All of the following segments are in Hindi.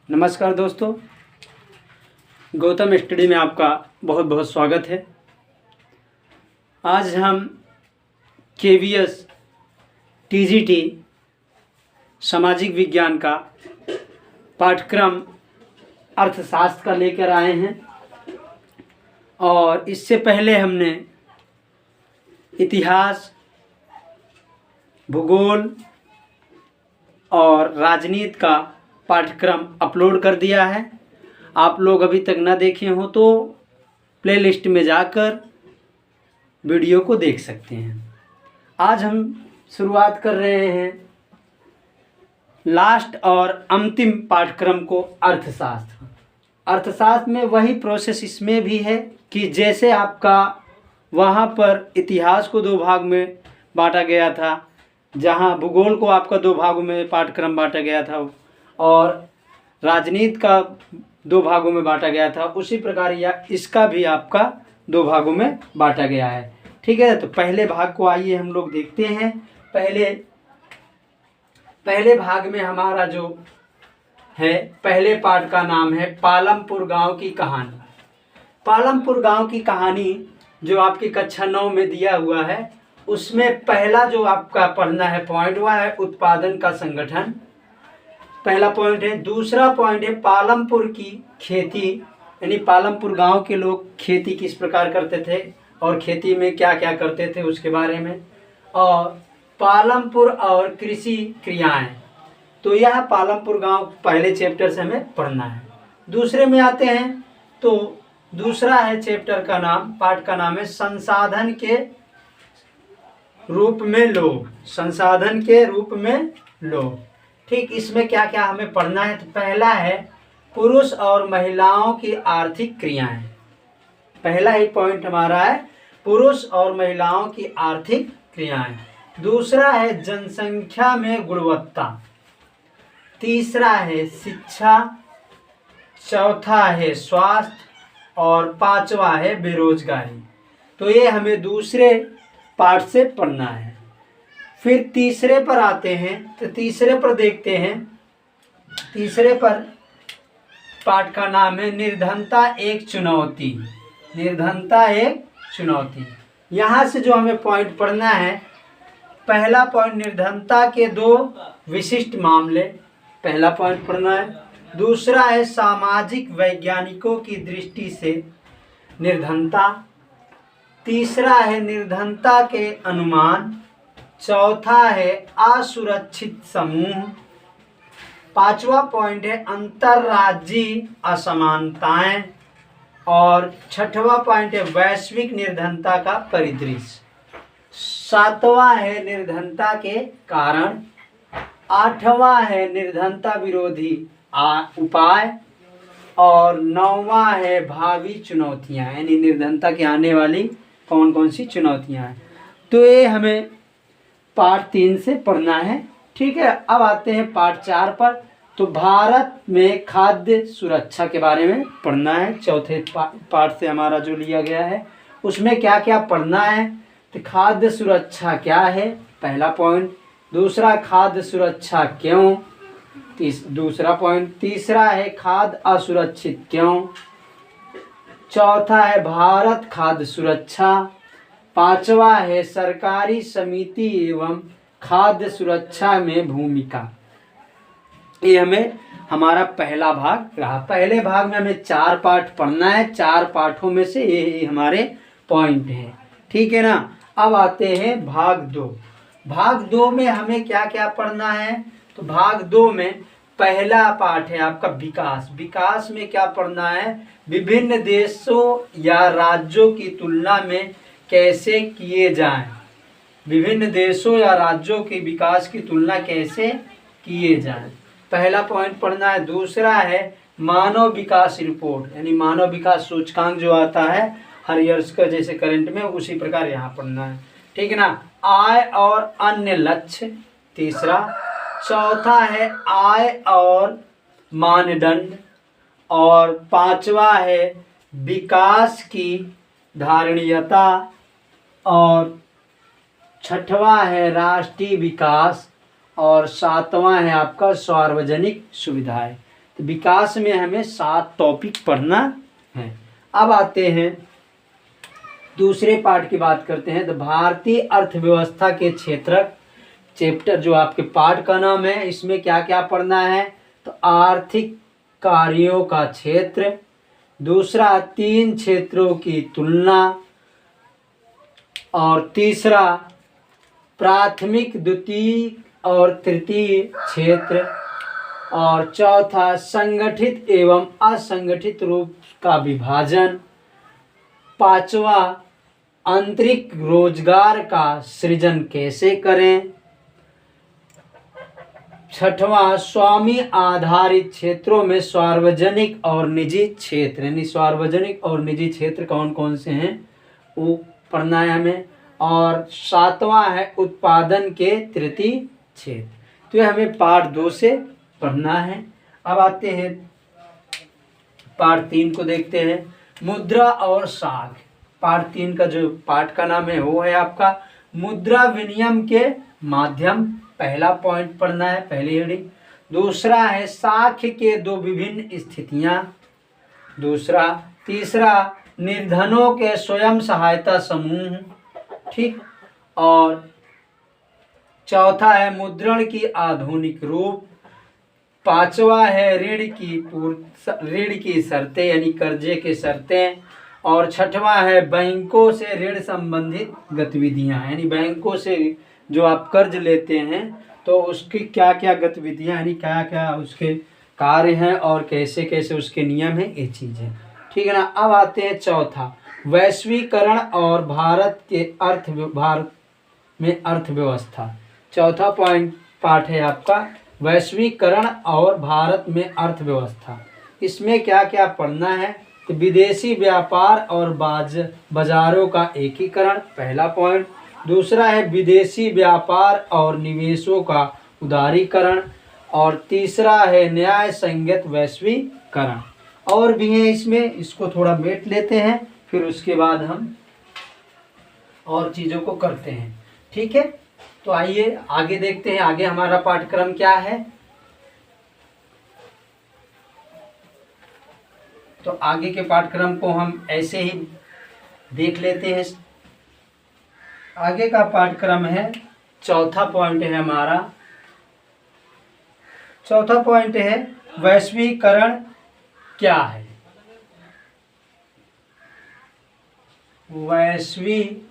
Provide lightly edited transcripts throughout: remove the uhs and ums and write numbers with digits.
नमस्कार दोस्तों, गौतम स्टडी में आपका बहुत बहुत स्वागत है। आज हम KVS TGT सामाजिक विज्ञान का पाठ्यक्रम अर्थशास्त्र का लेकर आए हैं और इससे पहले हमने इतिहास, भूगोल और राजनीति का पाठ्यक्रम अपलोड कर दिया है। आप लोग अभी तक ना देखे हो तो प्लेलिस्ट में जाकर वीडियो को देख सकते हैं। आज हम शुरुआत कर रहे हैं लास्ट और अंतिम पाठ्यक्रम को अर्थशास्त्र। अर्थशास्त्र में वही प्रोसेस इसमें भी है कि जैसे आपका वहाँ पर इतिहास को 2 भाग में बांटा गया था, जहाँ भूगोल को आपका 2 भागों में पाठ्यक्रम बांटा गया था और राजनीति का 2 भागों में बांटा गया था, उसी प्रकार इसका भी आपका 2 भागों में बांटा गया है। ठीक है, तो पहले भाग को आइए हम लोग देखते हैं। पहले भाग में हमारा जो है, पहले पार्ट का नाम है पालमपुर गांव की कहानी। पालमपुर गांव की कहानी जो आपकी कक्षा 9 में दिया हुआ है, उसमें पहला जो आपका पढ़ना है पॉइंट, वह है उत्पादन का संगठन। पहला पॉइंट है। दूसरा पॉइंट है पालमपुर की खेती, यानी पालमपुर गांव के लोग खेती किस प्रकार करते थे और खेती में क्या क्या करते थे उसके बारे में, और पालमपुर और कृषि क्रियाएं। तो यह पालमपुर गांव पहले चैप्टर से हमें पढ़ना है। दूसरे में आते हैं तो दूसरा है चैप्टर का नाम, पाठ का नाम है संसाधन के रूप में लोग। संसाधन के रूप में लोग। ठीक, इसमें क्या क्या हमें पढ़ना है? तो पहला है पुरुष और महिलाओं की आर्थिक क्रियाएं। पहला ही पॉइंट हमारा है पुरुष और महिलाओं की आर्थिक क्रियाएं। दूसरा है जनसंख्या में गुणवत्ता। तीसरा है शिक्षा। चौथा है स्वास्थ्य और 5वां है बेरोजगारी। तो ये हमें दूसरे पार्ट से पढ़ना है। फिर तीसरे पर आते हैं, तो तीसरे पर देखते हैं। तीसरे पर पाठ का नाम है निर्धनता एक चुनौती। निर्धनता एक चुनौती। यहाँ से जो हमें पॉइंट पढ़ना है, पहला पॉइंट निर्धनता के 2 विशिष्ट मामले, पहला पॉइंट पढ़ना है। दूसरा है सामाजिक वैज्ञानिकों की दृष्टि से निर्धनता। तीसरा है निर्धनता के अनुमान। चौथा है असुरक्षित समूह। 5वां पॉइंट है अंतरराज्यीय असमानताएं। और 6वां पॉइंट है वैश्विक निर्धनता का परिदृश्य। 7वां है निर्धनता के कारण। 8वां है निर्धनता विरोधी उपाय। और 9वां है भावी चुनौतियां, यानी निर्धनता के आने वाली कौन कौन सी चुनौतियां हैं। तो ये हमें पार्ट 3 से पढ़ना है। ठीक है, अब आते हैं पार्ट 4 पर। तो भारत में खाद्य सुरक्षा के बारे में पढ़ना है। चौथे पार्ट से हमारा जो लिया गया है, उसमें क्या क्या पढ़ना है? तो खाद्य सुरक्षा क्या है, पहला पॉइंट। दूसरा, खाद्य सुरक्षा क्यों, दूसरा पॉइंट। तीसरा है खाद्य असुरक्षित क्यों। चौथा है भारत खाद्य सुरक्षा। 5वां है सरकारी समिति एवं खाद्य सुरक्षा में भूमिका। ये हमें हमारा पहला भाग रहा। पहले भाग में हमें 4 पार्ट पढ़ना है। 4 पाठों में से ये हमारे पॉइंट हैं। ठीक है ना। अब आते हैं भाग 2। भाग 2 में हमें क्या क्या पढ़ना है? तो भाग 2 में पहला पाठ है आपका विकास। विकास में क्या पढ़ना है? विभिन्न देशों या राज्यों की तुलना में कैसे किए जाएं। विभिन्न देशों या राज्यों के विकास की तुलना कैसे किए जाएं, पहला पॉइंट पढ़ना है। दूसरा है मानव विकास रिपोर्ट, यानी मानव विकास सूचकांक जो आता है हर ईयर्स का, जैसे करंट में, उसी प्रकार यहाँ पढ़ना है। ठीक है ना। आय और अन्य लक्ष्य, तीसरा। चौथा है आय और मानदंड। और 5वां है विकास की धारणीयता। और 6वां है राष्ट्रीय विकास। और 7वां है आपका सार्वजनिक सुविधाएं। तो विकास में हमें 7 टॉपिक पढ़ना है। अब आते हैं दूसरे पार्ट की बात करते हैं। तो भारतीय अर्थव्यवस्था के क्षेत्रक चैप्टर जो आपके पार्ट का नाम है, इसमें क्या क्या पढ़ना है? तो आर्थिक कार्यों का क्षेत्र, दूसरा 3 क्षेत्रों की तुलना, और तीसरा प्राथमिक, द्वितीय और तृतीय क्षेत्र, और चौथा संगठित एवं असंगठित रूप का विभाजन, पांचवा आंतरिक रोजगार का सृजन कैसे करें, छठवां स्वामी आधारित क्षेत्रों में सार्वजनिक और निजी क्षेत्र, यानी सार्वजनिक और निजी क्षेत्र कौन कौन से हैं वो पढ़ना है हमें, और सातवां है उत्पादन के तृतीय क्षेत्र। तो ये हमें पार्ट 2 से पढ़ना है। अब आते हैं पार्ट 3 को देखते हैं, मुद्रा और साख। पार्ट 3 का जो पार्ट का नाम है वो है आपका मुद्रा विनिमय के माध्यम, पहला पॉइंट पढ़ना है, पहली हेडिंग। दूसरा है साख के 2 विभिन्न स्थितियां, दूसरा। तीसरा निर्धनों के स्वयं सहायता समूह, ठीक। और चौथा है मुद्रण की आधुनिक रूप, पांचवा है ऋण की शर्तें यानी कर्जे के शर्तें, और छठवां है बैंकों से ऋण संबंधित गतिविधियां, यानी बैंकों से जो आप कर्ज लेते हैं तो उसकी क्या क्या गतिविधियां यानी क्या क्या उसके कार्य हैं और कैसे कैसे उसके नियम हैं, ये चीज़ें, ठीक है ना। अब आते हैं चौथा, वैश्वीकरण और भारत में अर्थव्यवस्था। चौथा पार्ट है आपका वैश्वीकरण और भारत में अर्थव्यवस्था। इसमें क्या क्या पढ़ना है? तो विदेशी व्यापार और बाजारों का एकीकरण, पहला पॉइंट। दूसरा है विदेशी व्यापार और निवेशों का उदारीकरण, और तीसरा है न्याय संगत वैश्वीकरण। और भी है इसमें, इसको थोड़ा मेट लेते हैं, फिर उसके बाद हम और चीज़ों को करते हैं, ठीक है। तो आइए आगे देखते हैं, आगे हमारा पाठ्यक्रम क्या है। तो आगे के पाठ्यक्रम को हम ऐसे ही देख लेते हैं। आगे का पाठ्यक्रम है, चौथा पॉइंट है हमारा, चौथा पॉइंट है वैश्वीकरण क्या है। वैश्वीकरण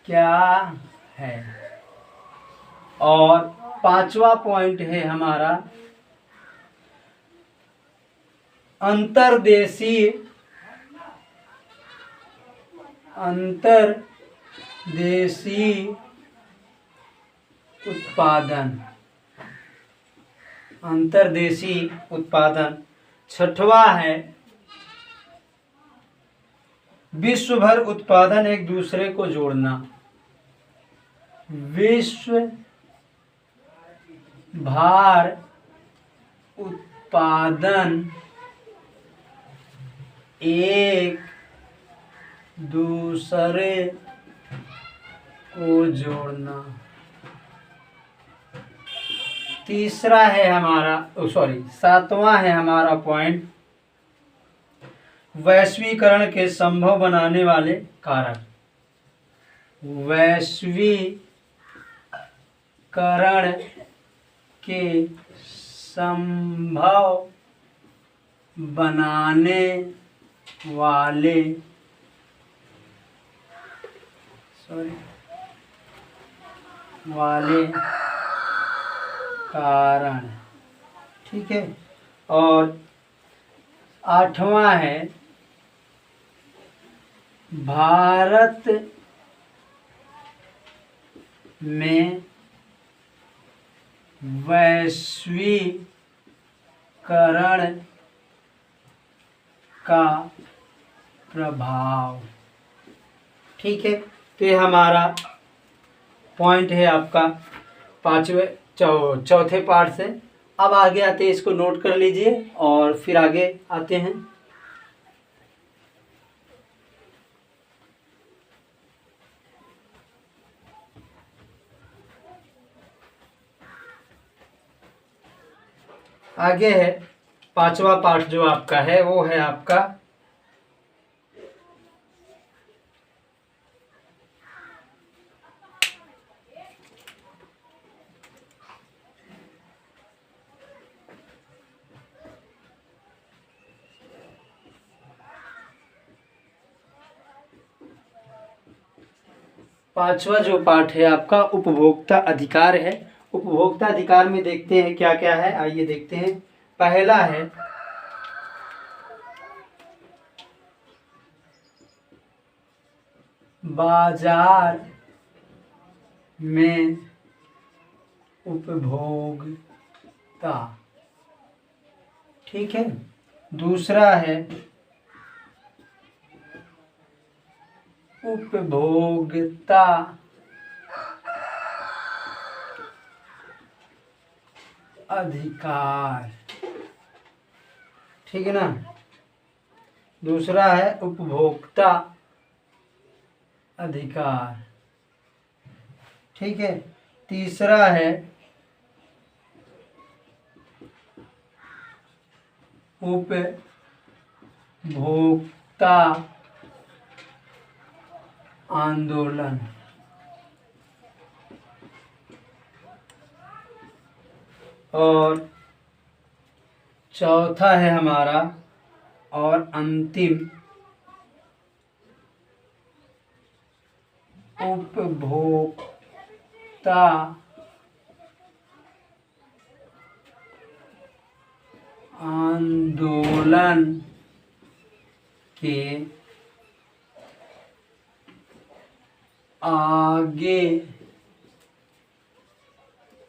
क्या है। और पांचवा पॉइंट है हमारा अंतर्देशीय उत्पादन, अंतर्देशीय उत्पादन। छठवां है विश्व भर उत्पादन एक दूसरे को जोड़ना, विश्व भार उत्पादन एक दूसरे को जोड़ना। तीसरा है हमारा सातवां है हमारा पॉइंट वैश्वीकरण के संभव बनाने वाले कारक, वैश्वीकरण के संभव बनाने वाले कारण, ठीक है। और आठवां है भारत में वैश्वीकरण का प्रभाव, ठीक है। तो ये हमारा पॉइंट है आपका चौथे पार्ट से। अब आगे आते हैं, इसको नोट कर लीजिए और फिर आगे आते हैं। आगे है 5वां पाठ जो आपका है वो है आपका पांचवा जो पाठ है आपका उपभोक्ता अधिकार है। उपभोक्ता अधिकार में देखते हैं क्या क्या है, आइए देखते हैं। पहला है बाजार में उपभोक्ता, ठीक है। दूसरा है उपभोक्ता अधिकार, ठीक है ना। दूसरा है उपभोक्ता अधिकार, ठीक है। तीसरा है उपभोक्ता आंदोलन, और चौथा है हमारा और अंतिम उपभोक्ता आंदोलन के आगे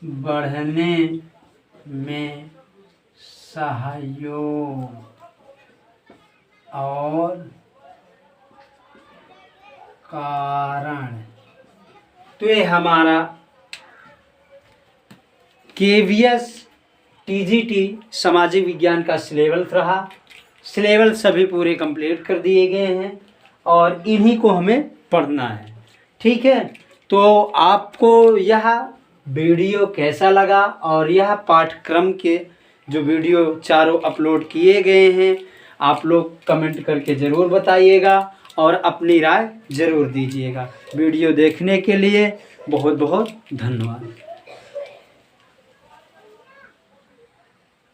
बढ़ने में सहयोग और कारण। तो ये हमारा KVS TGT सामाजिक विज्ञान का सिलेबस रहा। सिलेबस सभी पूरे कंप्लीट कर दिए गए हैं और इन्हीं को हमें पढ़ना है, ठीक है। तो आपको यह वीडियो कैसा लगा और यह पाठ्यक्रम के जो वीडियो चारों अपलोड किए गए हैं आप लोग कमेंट करके ज़रूर बताइएगा और अपनी राय ज़रूर दीजिएगा। वीडियो देखने के लिए बहुत बहुत धन्यवाद।